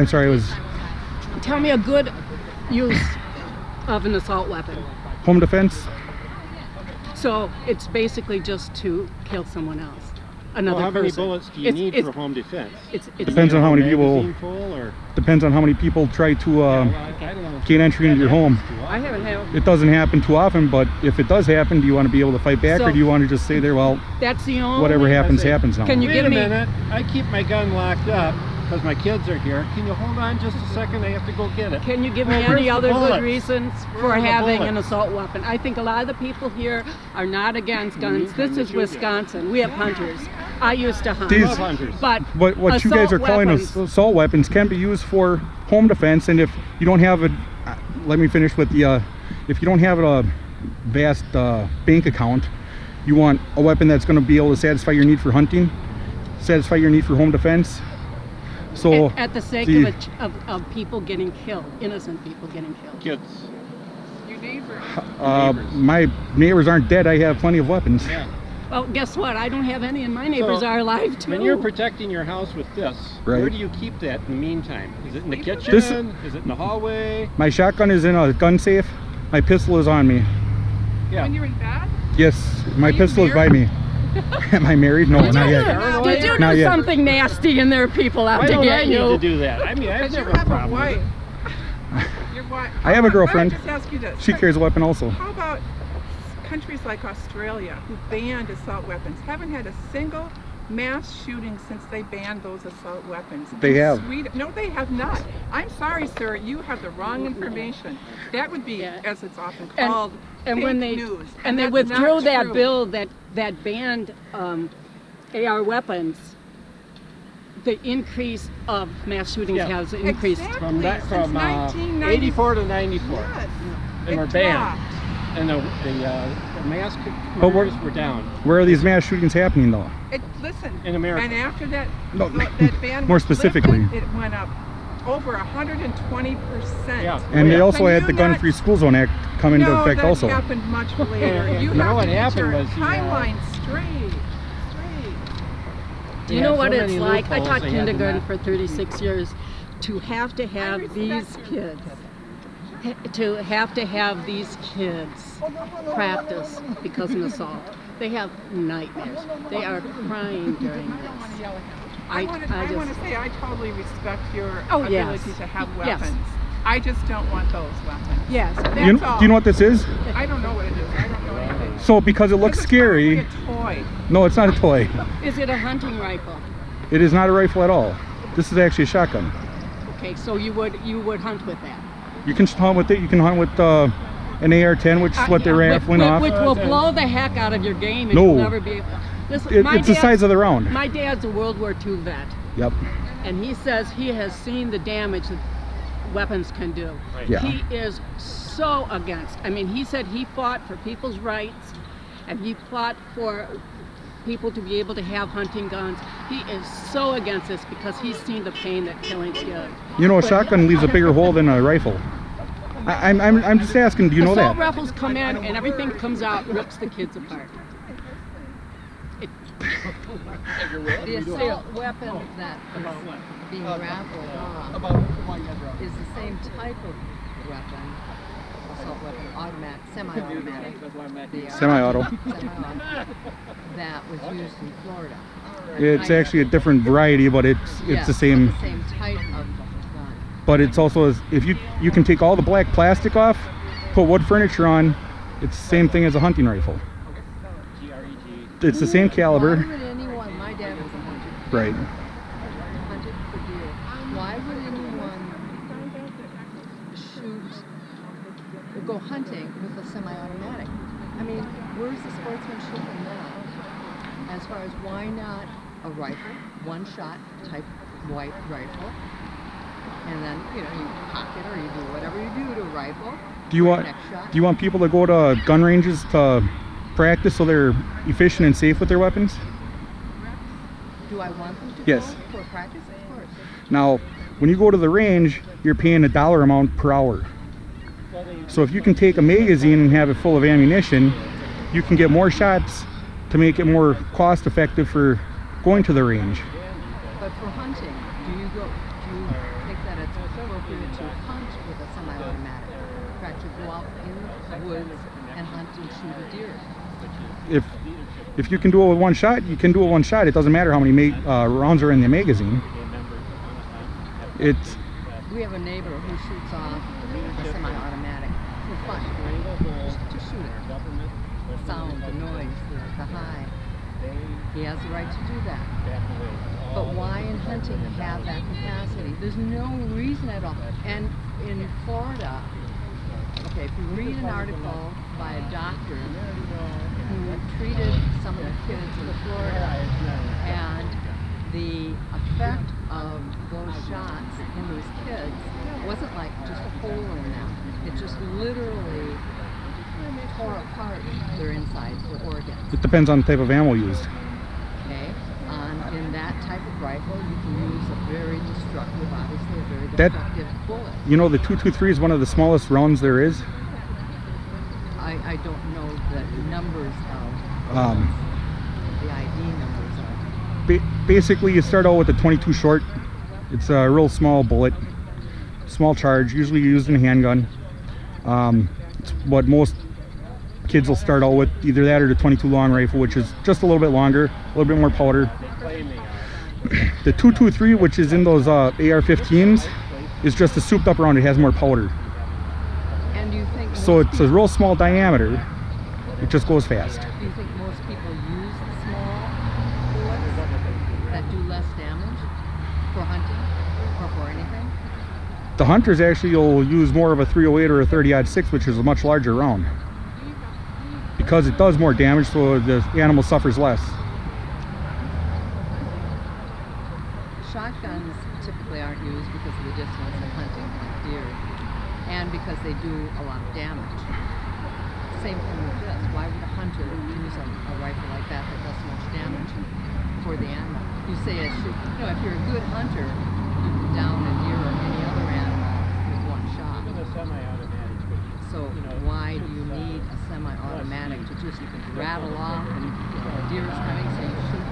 I'm sorry, I was... Tell me a good use of an assault weapon. Home defense? So it's basically just to kill someone else. Another well, how many person. bullets do you need for home defense? Depends on how many people. Depends on how many people try to gain entry into your home. I haven't had. It doesn't happen too often, but if it does happen, do you want to be able to fight back, or do you want to just say there, well, that's the only. Whatever happens, happens now. Can you give me a minute? I keep my gun locked up because my kids are here. Can you hold on just a second? I have to go get it. Can you give me any other good reasons for having an assault weapon? I think a lot of the people here are not against guns. This is Wisconsin. We have hunters. I used to hunt. But what you guys are calling assault weapons can be used for home defense, and if you don't have a, let me finish with the, if you don't have a vast bank account, you want a weapon that's going to be able to satisfy your need for hunting, satisfy your need for home defense. So at the sake of people getting killed, innocent people getting killed. Kids. Your neighbors. My neighbors aren't dead. I have plenty of weapons. Yeah. Well, guess what? I don't have any, and my neighbors are alive too. When you're protecting your house with this, right, where do you keep that in the meantime? Is it in the kitchen? Is it in the hallway? My shotgun is in a gun safe. My pistol is on me. Yeah. When you're in bed? Yes, my pistol is by me. Am I married? No, not yet. Did you do something nasty and there are people out to get you? Why do I need to do that? I mean, I've never had a problem with it. Your wife. I have a girlfriend. Let me just ask you this. She carries a weapon also. How about countries like Australia who banned assault weapons? Haven't had a single mass shooting since they banned those assault weapons. They have. Sweden, no, they have not. I'm sorry, sir. You have the wrong information. That would be, as it's often called, and when they news. And they withdrew that bill that banned AR weapons, the increase of mass shootings has increased. Exactly. From 84 to 94. Yes. They were banned. And the mass murders were down. Where are these mass shootings happening though? Listen, in America. And after that, that ban more specifically, lifted, it went up over 120%. Yeah. And they also had the Gun-Free School Zone Act come into effect also. No, that happened much later. You know have what to get happened your was timeline straight. You know what it's like? I taught kindergarten for 36 years. To have these kids, these kids practice because of an assault. They have nightmares. They are crying during this. I want to say I totally respect your ability to have weapons. Yes. I just don't want those weapons. Yes. Do you know what this is? I don't know what it is. I don't know anything. So because it looks scary. It's a toy. No, it's not a toy. Is it a hunting rifle? It is not a rifle at all. This is actually a shotgun. Okay, so you would hunt with that. You can hunt with it. You can hunt with an AR-10, which is what they're raffling off. Which will blow the heck out of your game, and you'll never be able. Listen, it's the size of the round. My dad's a World War II vet. Yep. And he says he has seen the damage that weapons can do. Right. Yeah. He is so against. I mean, he said he fought for people's rights, and he fought for people to be able to have hunting guns. He is so against this because he's seen the pain that killings give. You know, a shotgun leaves a bigger hole than a rifle. I'm just asking, do you know that? Assault rifles come in and everything comes out, rips the kids apart. The assault weapon that is being raffled off is the same type of weapon, assault weapon, automatic, semi-automatic. Semi-auto. That was used in Florida. It's actually a different variety, but it's the same. The same type of gun. But it's also, if you can take all the black plastic off, put wood furniture on, it's the same thing as a hunting rifle. It's the same caliber. Why would anyone, my dad was a hunter. Right. Hunted for deer. Why would anyone shoot or go hunting with a semi-automatic? I mean, where's the sportsmanship in that? As far as why not a rifle, one shot type white rifle, and then you cock it or you do whatever you do to a rifle. Do you want people to go to gun ranges to practice so they're efficient and safe with their weapons? Do I want them to go for practice? Of course. Now, when you go to the range, you're paying a dollar amount per hour. So if you can take a magazine and have it full of ammunition, you can get more shots to make it more cost effective for going to the range. But for hunting, do you take that easier to hunt with a semi-automatic. In fact, you go out in the woods and hunt and shoot a deer. If you can do it with one shot, you can do it with one shot. It doesn't matter how many rounds are in the magazine. We have a neighbor who shoots off a semi-automatic for fun, to shoot it. The sound, the noise, the high. He has the right to do that. But why in hunting have that capacity? There's no reason at all. And in Florida, okay, if you read an article by a doctor who treated some of the kids in Florida, and the effect of those shots in these kids wasn't like just a hole in them. It just literally tore apart their insides, their organs. It depends on the type of ammo used. Okay, in that type of rifle, you can use a very destructive, obviously a very destructive bullet. You know, the 223 is one of the smallest rounds there is. I don't know the numbers of the ID numbers of. Basically, you start out with a 22 short. It's a real small bullet, small charge, usually used in a handgun. It's what most kids will start out with, either that or the 22 long rifle, which is just a little bit longer, a little bit more powder. The 223, which is in those AR-15s, is just a souped up round. It has more powder. And you think so it's a real small diameter. It just goes fast. Do you think most people use the small bullets that do less damage for hunting or for anything? The hunters actually will use more of a 308 or a 30-06, which is a much larger round, because it does more damage, so the animal suffers less. Shotguns typically aren't used because of the distance of hunting like deer, and because they do a lot of damage. Same thing with this. Why would a hunter use a rifle like that that does so much damage for the animal? You say it should, you know, if you're a good hunter, you can down a deer or any other animal with one shot. So why do you need a semi-automatic to just rattle off and the deer is coming, so you shoot